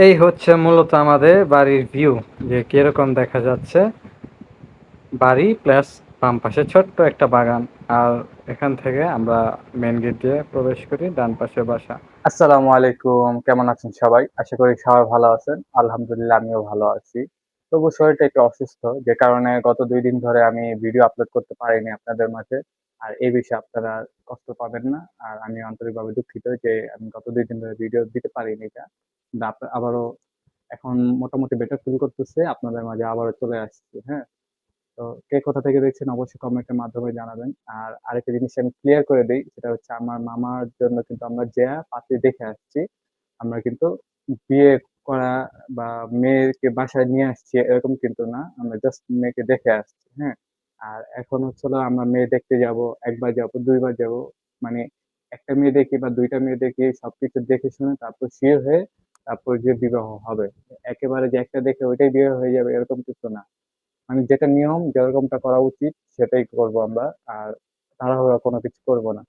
এই হচ্ছে মূলত আমাদের বাড়ির ভিউ, যে কিরকম দেখা যাচ্ছে। বাড়ি প্লাস বাম পাশে ছোট্ট একটা বাগান। আর এখান থেকে আমরা মেন গেট দিয়ে প্রবেশ করি, ডান পাশে বাসা। আসসালামু আলাইকুম। কেমন আছেন সবাই? আশা করি সবাই ভালো আছেন। আলহামদুলিল্লাহ আমিও ভালো আছি। তবু শরীরটা একটু অসুস্থ, যে কারণে গত ২ দিন ধরে আমি ভিডিও আপলোড করতে পারিনি আপনাদের মাঝে। আর এই বিষয়ে আপনারা কষ্ট পাবেন না। আর আমি আন্তরিকভাবে দুঃখিত যে আমি গত ২ দিন ধরে ভিডিও দিতে পারিনি এটা। কিন্তু আবারও এখন মোটামুটি বেটার ফিল করতেছি। আপনাদের মাঝে আবারও চলে আসছি। হ্যাঁ? তো কে কোথা থেকে দেখছেন অবশ্যই কমেন্টের মাধ্যমে জানাবেন। আর আরেকটা জিনিস আমি ক্লিয়ার করে দেই, সেটা হচ্ছে আমার মামার জন্য কিন্তু আমরা যেয়ে পাত্রী দেখে আসছি। আমরা কিন্তু বিয়ে করা বা মেয়েকে বাসায় নিয়ে আসছি এরকম কিন্তু না। আমরা জাস্ট মেয়েকে দেখে আসছি। হ্যাঁ? আর এখন হচ্ছে হলো আমরা মেয়ে দেখতে যাবো, ১ বার যাবো, ২ বার যাবো। মানে একটা মেয়ে দেখি বা ২ টা মেয়ে দেখি, সবকিছু দেখে শুনে তারপর শিওর হয়ে তারপর যে বিবাহ হবে। একেবারে যে একটা দেখে ওইটাই বিয়ে হয়ে যাবে এরকম কিছু না। মানে যেটা নিয়ম যেরকমটা করা উচিত সেটাই করব আমরা। আর তাড়াহুড়া কোনো কিছু করব না।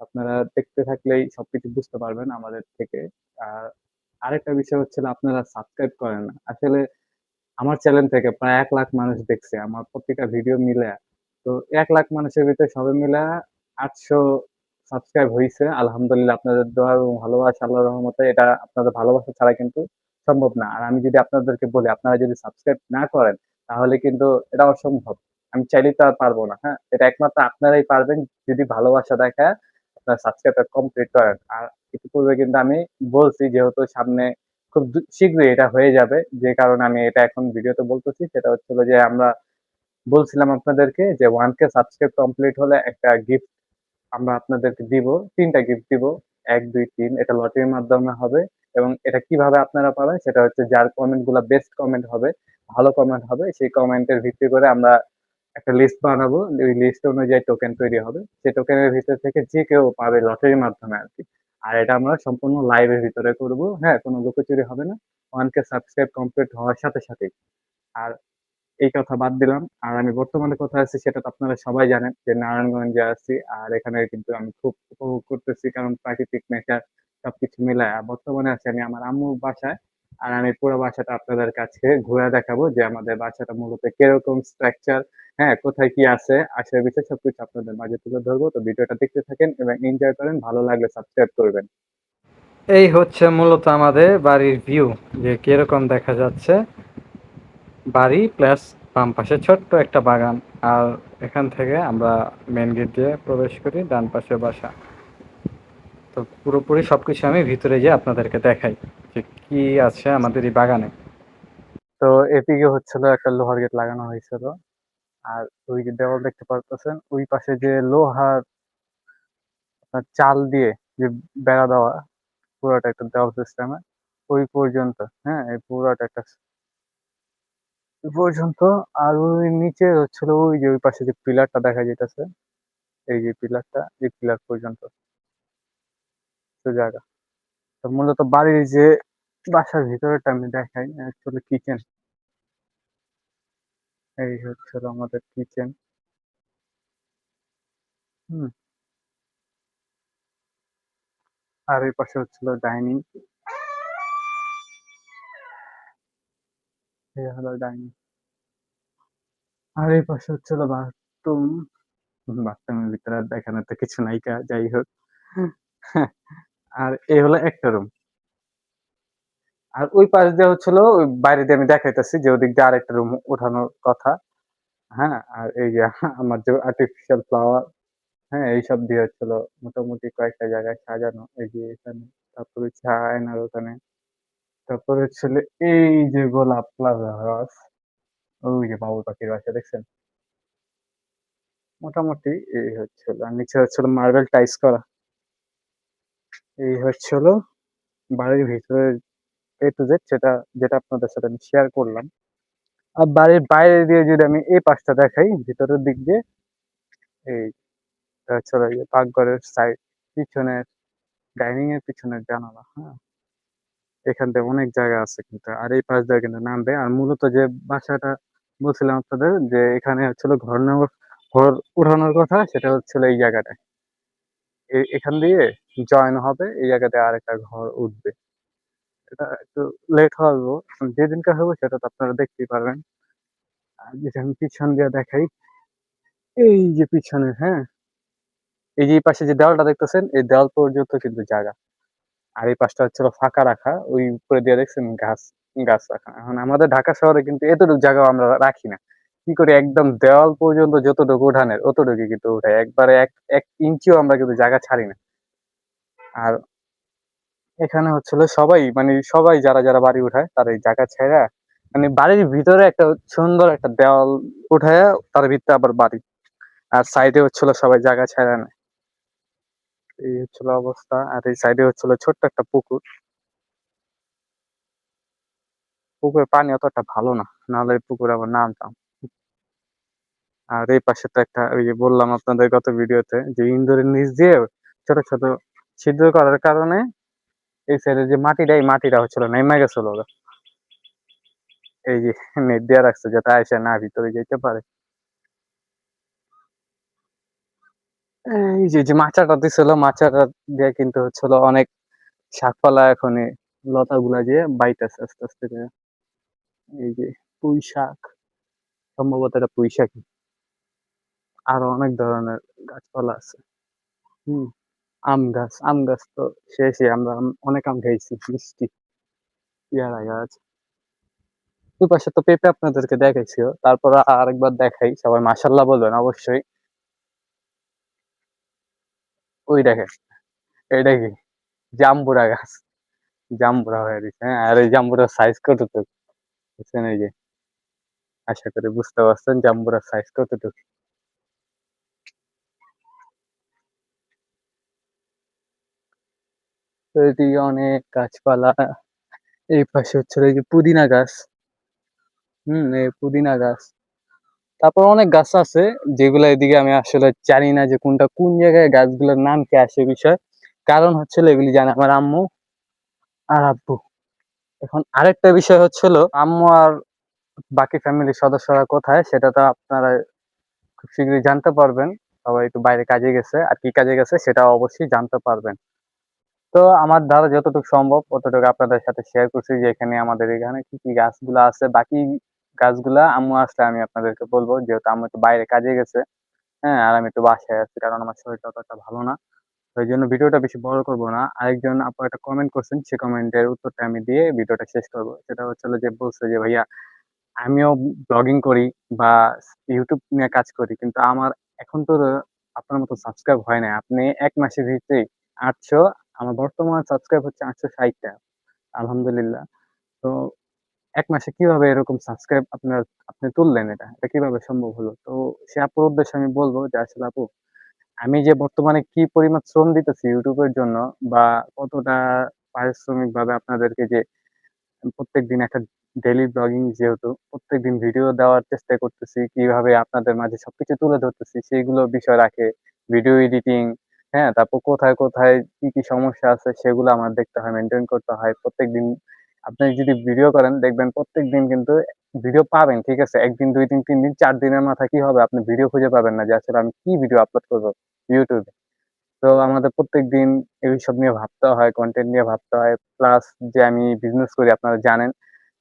আপনারা দেখতে থাকলেই সবকিছু বুঝতে পারবেন আমাদের থেকে। আর আরেকটা বিষয় হচ্ছে হলো আপনারা সাবস্ক্রাইব করেন না। আসলে আমার চ্যানেল থেকে প্রায় ১ লাখ মানুষ দেখছে আমার প্রত্যেকটা ভিডিও মিলায়া। তো ১ লাখ মানুষের ভিতরে সবাই মিলায়া ৮০০ সাবস্ক্রাইব হইছে। আলহামদুলিল্লাহ আপনাদের দোয়া এবং ভালোবাসা আল্লাহর রহমতে এটা আপনাদের ভালোবাসা ছাড়া কিন্তু সম্ভব না। আর আমি যদি আপনাদেরকে বলি আপনারা যদি সাবস্ক্রাইব না করেন তাহলে কিন্তু এটা অসম্ভব। আমি চাইলেই তো আর পারব না। হ্যাঁ? এটা একমাত্র আপনারাই পারবেন যদি ভালোবাসা দেখায় আপনারা সাবস্ক্রাইবটা কমপ্লিট করেন। আর ইতিপূর্বে কিন্তু আমি বলছি, যেহেতু সামনে খুব শীঘ্রই এটা হয়ে যাবে, যে কারণে আমি এটা এখন ভিডিওতে বলতেছি। সেটা হচ্ছে হলো যে আমরা বলছিলাম আপনাদেরকে যে 1K সাবস্ক্রাইব কমপ্লিট হলে একটা গিফট আমরা আপনাদেরকে দিব। ৩ টা গিফট দিব। ১, ২, ৩ এটা লটারির মাধ্যমে হবে। এবং এটা কিভাবে আপনারা পাবেন সেটা হচ্ছে যার কমেন্ট গুলা বেস্ট কমেন্ট হবে, ভালো কমেন্ট হবে, সেই কমেন্টের ভিত্তি করে আমরা একটা লিস্ট বানাবো। ওই লিস্ট অনুযায়ী টোকেন তৈরি হবে। সেই টোকেনের ভিতর থেকে যে কেউ পাবে লটারির মাধ্যমে আরকি। আর এটা আমরা সম্পূর্ণ লাইভের ভিতরে করব। হ্যাঁ? কোনো লুকোচুরি হবে না। 1K সাবস্ক্রাইব কমপ্লিট হওয়ার সাথে সাথেই। আর এই কথা বাদ দিলাম। আর আমি বর্তমানে কোথায় আছি সেটা তো আপনারা সবাই জানেন, যে নারায়ণগঞ্জে আছি। আর এখানে কিন্তু আমি খুব উপভোগ করতেছি, কারণ প্রাকৃতিক নেচার সবকিছু মিলায়া বর্তমানে আছি আমি আমার আম্মুর বাসায়। আর আমি পুরো বাসাটা আপনাদের কাছে ঘুরে দেখাবো যে আমাদের বাসাটা মূলত কিরকম স্ট্রাকচার, হ্যাঁ, কোথায় কি আছে আসার বিষয় সবকিছু আপনাদের মাঝে তুলে ধরবো। তো ভিডিওটা দেখতে থাকেন এবং এনজয় করেন। ভালো লাগলে সাবস্ক্রাইব করবেন। এই হচ্ছে মূলত আমাদের বাড়ির ভিউ, যে কিরকম দেখা যাচ্ছে। বাড়ি প্লাস বাম পাশে ছোট্ট একটা বাগান। আর এখান থেকে আমরা মেন গেট দিয়ে প্রবেশ করি, ডান পাশে বাসা। তো পুরোপুরি সবকিছু আমি ভিতরে গিয়ে আপনাদেরকে দেখাই যে কি আছে আমাদের এই বাগানে। তো এদিকে হচ্ছিল একটা লোহার গেট লাগানো হয়েছিল। আর ওই যে দেওয়াল দেখতে পারতেছেন, ওই পাশে যে লোহার আপনার চাল দিয়ে যে বেড়া দেওয়া, পুরোটা একটা দেওয়াল সিস্টেমে ওই পর্যন্ত। হ্যাঁ? এই পুরাটা একটা ওই পর্যন্ত। আর ওই নিচে হচ্ছিল ওই যে ওই পাশে যে পিলারটা দেখা যাইতেছে, এই যে পিলারটা, এই পিলার পর্যন্ত তো জায়গা। তো মূলত বাড়ির যে বাসার ভিতরেটা আমি দেখাই, অ্যাকচুয়ালি কিচেন। এই হচ্ছিল আমাদের কিচেন। হুম? আর এই পাশে হচ্ছিল ডাইনিং। এই হলো ডাইনিং। আর এই পাশে হচ্ছিল বাথরুম। বাথরুমের ভিতরে আর দেখানোর তো কিছু নাইকা, যাই হোক। আর এই হলো একটা রুম। আর ওই পাশ দিয়ে হচ্ছিল ওই বাইরে দিয়ে আমি দেখাইতেছি যে ওদিক দিয়ে আরেকটা রুম উঠানোর কথা। হ্যাঁ? আর এই যে আমার যে আর্টিফিশিয়াল ফ্লাওয়ার, হ্যাঁ? এইসব দিয়ে হচ্ছিল মোটামুটি কয়েকটা জায়গায় সাজানো। এই যে এখানে, তারপরে হচ্ছে আয়নার ওখানে। তারপরে হচ্ছিল এই যে গোলাপ ফ্লাওয়ার, ওই যে বাবুই পাখির বাসা দেখছেন? মোটামুটি এই হচ্ছিল। আর নিচে হচ্ছিল মার্বেল টাইলস করা। এই হচ্ছিল বাড়ির ভিতরের A to Z, যেটা আপনাদের সাথে আমি শেয়ার করলাম। আর বাড়ির বাইরে দিয়ে যদি আমি এই পাশটা দেখাই, ভিতরের দিক দিয়ে, এইটা হচ্ছে হলো গিয়ে পাকঘরের সাইড, পিছনের ডাইনিং এর পিছনের জানালা, হ্যাঁ? এখান থেকে অনেক জায়গা আছে কিন্তু। আর এই পাশ দিয়ে কিন্তু নামবে। আর মূলত যে বাসাটা বলছিলাম আপনাদের যে এখানে হচ্ছিল ঘর উঠানোর কথা, সেটা হচ্ছিল এই জায়গাটায়। এখান দিয়ে জয়েন হবে, এই জায়গাতে আরেকটা ঘর উঠবে। এটা একটু লেট হইব। যেদিনকে হইব সেটা তো আপনারা দেখতেই পারবেন। আর যদি আমি পিছন দিয়ে দেখাই, এই যে পিছনে, হ্যাঁ? এই যে এই পাশে যে দেওয়ালটা দেখতেছেন, এই দেওয়াল পর্যন্ত কিন্তু জায়গা। আর এই পাশটা হচ্ছে হলো ফাঁকা রাখা। ওই উপরে দিয়ে দেখছেন গাছ রাখা। এখন আমাদের ঢাকা শহরে কিন্তু এতটুকু জায়গাও আমরা রাখি না। কি করি, একদম দেওয়াল পর্যন্ত যতটুকু উঠানের অতটুকুই কিন্তু উঠাই। একবারে ১ ইঞ্চিও আমরা কিন্তু জায়গা ছাড়ি না। আর এখানে হচ্ছে হলো সবাই যারা বাড়ি উঠায় তারা এই জায়গা ছাইড়া মানে বাড়ির ভিতরে একটা সুন্দর একটা দেওয়াল উঠায়া তার ভিতরে আবার বাড়ি। আর সাইডে হচ্ছে হলো সবাই জায়গা ছাইড়া নেয়। এই হচ্ছে হলো অবস্থা। আর এই সাইডে হচ্ছে হলো ছোট্ট একটা পুকুর। পুকুরের পানি অতটা ভালো না। নাহলে এই পুকুরে আবার নামতাম। আর এই পাশে তো একটা ওই যে বললাম আপনাদের গত ভিডিওতে যে ইন্দুরের নিচ দিয়ে ছোট ছিদ্র করার কারণে এই সাইডে যে মাটিটা, এই মাটিটা হচ্ছিল নেমে গেছিল গা। এই যে নেট দেয়া রাখছে যাতে আইসা না ভিতরে যেতে পারে। এই যে মাচাটা দিছিল, মাচাটা দিয়ে কিন্তু হচ্ছিল অনেক শাকপালা এখনই লতাগুলা যে বাইতেছে আস্তে আস্তে করে। এই যে পুঁই শাক, সম্ভবত এটা পুঁই শাকই। আরো অনেক ধরনের গাছপালা আছে। হুম। আম গাছ তো শেষই। আমরা অনেক আম খাইছি, মিষ্টি। পেয়ারা গাছ। ওই পাশে তো পেঁপে আপনাদেরকে দেখাইছিও। তারপর আরেকবার দেখাই, সবাই মাশাআল্লাহ বলবেন অবশ্যই। ওই দেখেন, এইটা কি? জাম্বুরা গাছ। জাম্বুরা হয়ে রইছে, হ্যাঁ? আর এই জাম্বুরার সাইজ কতটুকু? বুঝছেন? এই যে, আশা করি বুঝতে পারছেন জাম্বুরার সাইজ কতটুকু। তো এদিকে অনেক গাছপালা। এই পাশে হচ্ছে এই যে পুদিনা গাছ। এই পুদিনা গাছ। তারপর অনেক গাছ আছে যেগুলা এদিকে আমি আসলে জানি না যে কোনটা কোন জায়গায়, গাছগুলোর নাম কি আসে বিষয়। কারণ হচ্ছে হলো এগুলি জানে আমার আম্মু আর আব্বু। এখন আরেকটা বিষয় হচ্ছে হলো আম্মু আর বাকি ফ্যামিলির সদস্যরা কোথায় সেটা তো আপনারা খুব শীঘ্রই জানতে পারবেন। সবাই একটু বাইরে কাজে গেছে। আর কি কাজে গেছে সেটা অবশ্যই জানতে পারবেন। তো আমার দ্বারা যতটুকু সম্ভব অতটুকু আপনাদের সাথে শেয়ার করছি যে এখানে আমাদের এখানে কি গাছগুলা আছে। বাকি গাছগুলা আম্মু আসলে আমি আপনাদেরকে বলবো, যেহেতু আম্মু একটু বাইরে কাজে গেছে। হ্যাঁ? আর আমি একটু বাসায় আছি কারণ আমার শরীরটা অতটা ভালো না। তো এইজন্য ভিডিওটা বেশি বড় করব না। আরেকজন আপু একটা কমেন্ট করছেন, সেই কমেন্টের উত্তরটা আমি দিয়ে ভিডিওটা শেষ করব। সেটা হচ্ছে হলো যে বলছে যে, "ভাইয়া আমিও ব্লগিং করি বা YouTube নিয়ে কাজ করি। কিন্তু আমার এখন তো আপনার মতো সাবস্ক্রাইব হয় নাই। আপনি ১ মাসের ভিতরেই ৮০০, আমার বর্তমান সাবস্ক্রাইব হচ্ছে ৮৬০ টা। আলহামদুলিল্লাহ। তো ১ মাসে কিভাবে এরকম সাবস্ক্রাইব আপনি তুললেন এটা? এটা কিভাবে সম্ভব হলো?" তো সে আপুর উদ্দেশ্যে আমি বলব যে, "আসলে আপু, আমি যে বর্তমানে কি পরিমাণ শ্রম দিতেছি YouTube এর জন্য বা কতটা পারিশ্রমিকভাবে আপনাদেরকে যে প্রত্যেকদিন একটা ডেইলি ব্লগিং, যেহেতু প্রত্যেকদিন ভিডিও দেওয়ার চেষ্টা করতেছি, কিভাবে আপনাদের মাঝে সবকিছু তুলে ধরতেছি সেইগুলো বিষয় রাখে। ভিডিও এডিটিং, হ্যাঁ? তারপর কোথায় কি সমস্যা আছে সেগুলো আমার দেখতে হয়, মেইনটেইন করতে হয়। প্রত্যেকদিন আপনি যদি ভিডিও করেন দেখবেন প্রত্যেকদিন কিন্তু ভিডিও পাবেন, ঠিক আছে? ১ দিন, ২ দিন, ৩ দিন, ৪ দিনের মাথায় কি হবে? আপনি ভিডিও খুঁজে পাবেন না যে আসলে আমি কি ভিডিও আপলোড করব YouTube এ। তো আমাদের প্রত্যেকদিন এইসব নিয়ে ভাবতে হয়, কনটেন্ট নিয়ে ভাবতে হয়। প্লাস যে আমি বিজনেস করি আপনারা জানেন।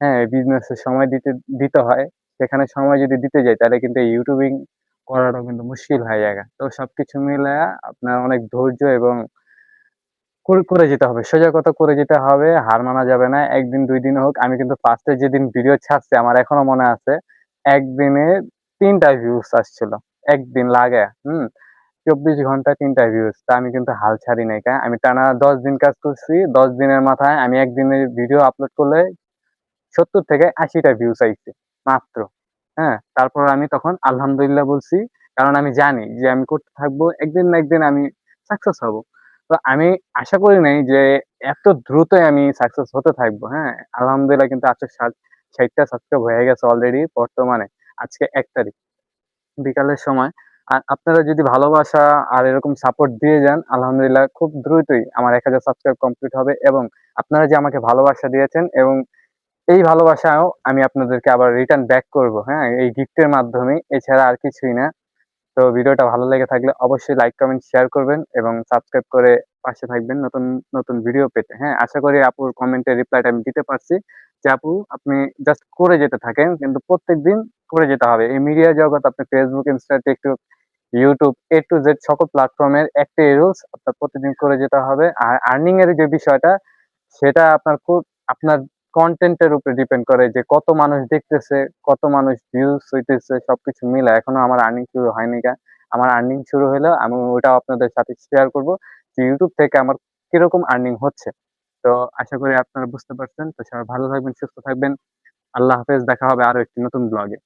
হ্যাঁ? বিজনেসে সময় দিতে হয়। সেখানে সময় যদি দিতে যাই তাহলে কিন্তু এই ইউটিউবিং করাটাও কিন্তু মুশকিল হয়ে যায়। তো সবকিছু মিলায়া আপনার অনেক ধৈর্য এবং করে যেতে হবে। সোজা কথা, করে যেতে হবে। হার মানা যাবে না। ১ দিন ২ দিন হোক। আমি কিন্তু ফার্স্ট এ যেদিন ভিডিও ছাড়ছি আমার এখনো মনে আছে। একদিনে ৩ টা ভিউজ আসছিল। একদিন লাগায়া। ২৪ ঘন্টায় ৩ টা ভিউজ। তা আমি কিন্তু হাল ছাড়ি নাই। আমি টানা ১০ দিন কাজ করছি। ১০ দিনের মাথায় আমি একদিনের ভিডিও আপলোড করলে ৭০ থেকে ৮০ টা ভিউজ আইছে মাত্র। হ্যাঁ? তারপর আমি তখন আলহামদুলিল্লাহ বলছি। কারণ আমি জানি যে আমি করতে থাকবো। একদিন না একদিন আমি সাকসেস হব। তো আমি আশা করি নাই যে এত দ্রুতই আমি সাকসেস হতে থাকবো। হ্যাঁ? আলহামদুলিল্লাহ কিন্তু ৮৬০ টা সাবস্ক্রাইব হয়ে গেছে অলরেডি বর্তমানে। আজকে ১ তারিখ। বিকালের সময়। আর আপনারা যদি ভালোবাসা আর এরকম সাপোর্ট দিয়ে যান, আলহামদুলিল্লাহ খুব দ্রুতই আমার ১,০০০ সাবস্ক্রাইব কমপ্লিট হবে এবং আপনারা যে আমাকে ভালোবাসা দিয়েছেন এবং এই ভালোবাসাও আমি আপনাদেরকে আবার রিটার্ন ব্যাক করব, হ্যাঁ? এই গিফটের মাধ্যমেই, এছাড়া আর কিছুই না। তো ভিডিওটা ভালো লেগে থাকলে অবশ্যই লাইক, কমেন্ট, শেয়ার করবেন এবং সাবস্ক্রাইব করে পাশে থাকবেন নতুন নতুন ভিডিও পেতে। হ্যাঁ, আশা করি আপুর কমেন্টের রিপ্লাইটা আমি দিতে পারছি যে আপু আপনি জাস্ট করে যেতে থাকেন, কিন্তু প্রত্যেকদিন করে যেতে হবে। এই মিডিয়া জগৎ আপনি Facebook, Insta, TikTok, YouTube A to Z সকল প্ল্যাটফর্মের একটাই রুলস, আপনার প্রতিদিন করে যেতে হবে। আর আর্নিং এর যে বিষয়টা, সেটা আপনার খুব আপনার কনটেন্টের উপরে ডিপেন্ড করে যে কত মানুষ দেখতেছে, কত মানুষ ভিউজ হইতেছে, সবকিছু মিলায়। এখনো আমার আর্নিং শুরু হয়নি গা। আমার আর্নিং শুরু হলে আমি ওটাও আপনাদের সাথে শেয়ার করব যে ইউটিউব থেকে আমার কিরকম আর্নিং হচ্ছে। তো আশা করি আপনারা বুঝতে পারছেন। তো সবাই ভালো থাকবেন, সুস্থ থাকবেন। আল্লাহ হাফেজ। দেখা হবে আরো একটি নতুন ব্লগে।